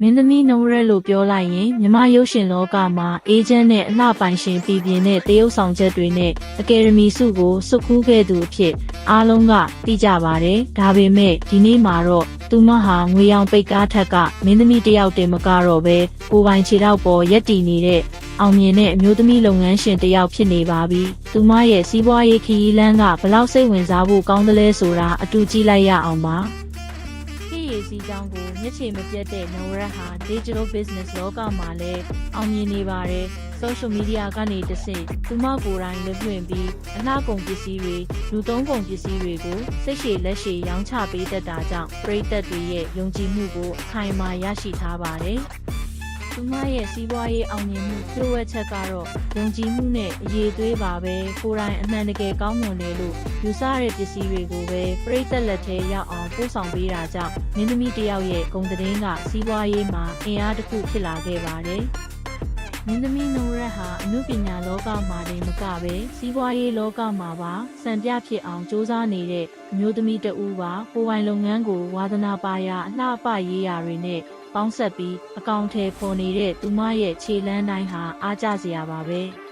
မင်းသမီးနှုံရက်လို့ပြောလိုက်ရင်မြမရုပ်ရှင်လောကမှာအေဂျင့်နဲ့အလှပိုင်ရှင်ပြည်ပြင်းတဲ့တရုပ်ဆောင်ချက်တွေနဲ့အကယ်ဒမီဆုကိုစွတ်ခူးခဲ့သူအဖြစ်အားလုံးကသိကြပါတယ်။ဒါပေမဲ့ဒီနေ့မှာတော့သူမဟာငွေရောင်ပိတ်ကားထက်ကမင်းသမီးတယောက်တင်မကတော့ပဲကိုယ်ပိုင်ခြေထောက်ပေါ်ရက်တည်နေတဲ့အောင်မြင်တဲ့အမျိုးသမီးလုပ်ငန်းရှင်တယောက်ဖြစ်နေပါပြီ။သူမရဲ့စီးပွားရေးခရီးလမ်းကဘလောက်စိတ်ဝင်စားဖို့ကောင်းတယ်လဲဆိုတာအတူကြည့်လိုက်ရအောင်ပါ။ရည်စည်းကြောင်းကိုမျက်ခြေမပြတ်တဲ့နဝရက်ဟာ Digital Business လောကမှာလည်းအောင်မြင်နေပါတယ်။ Social Media ကနေတဆင့်သူမကိုယ်တိုင်လက်လွှင့်ပြီးအလှကုန်ပစ္စည်းတွေလူသုံးကုန်ပစ္စည်းတွေကိုစိတ်ရှည်လက်ရှည်ရောင်းချပေးတတ်တာကြောင့်ပရိသတ်တွေရဲ့ယုံကြည်မှုကိုအခိုင်အမာရရှိထားပါတယ်။သူမရဲ့စီးပွားရေးအောင်မြင်မှုပြည့်ဝချက်ကတော့ယုံကြည်မှုနဲ့အရေးသွေးပါပဲကိုယ်တိုင်အမှန်တကယ်ကောင်းမွန်တယ်လို့ယူဆတဲ့ပစ္စည်းတွေကိုပဲပရိသတ်လက်ထဲရောက်အောင်ပို့ဆောင်ပေးတာကြောင့်မင်းသမီးတယောက်ရဲ့ဂုဏ်သတင်းကစီးပွားရေးမှာအင်အားတစ်ခုဖြစ်လာခဲ့ပါတယ်။မင်းသမီးနှုံရက်ဟာအမှုပညာလောကမှာတင်မကပဲစီးပွားရေးလောကမှာပါစံပြဖြစ်အောင်စ조사နေတဲ့အမျိုးသမီးတဦးပါကိုယ်ပိုင်လုပ်ငန်းကိုဝါသနာပါရာအလှပရေးရာတွေနဲ့ပေါင်းဆက်ပြီးအကောင့်ထဲပေါ်နေတဲ့သူမရဲ့ခြေလမ်းတိုင်းဟာအားကျစရာပါပဲ။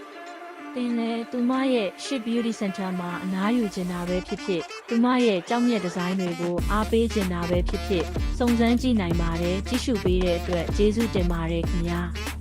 တင်လဲသူမရဲ့ Ship Beauty Center မှာအနားယူချင်တာပဲဖြစ်ဖြစ်သူမရဲ့ကြောက်မြတ်ဒီဇိုင်းတွေကိုအားပေးချင်တာပဲဖြစ်ဖြစ်စုံစမ်းကြည့်နိုင်ပါတယ်ကြည့်ရှုပေးတဲ့အတွက်ကျေးဇူးတင်ပါတယ်ခင်ဗျာ။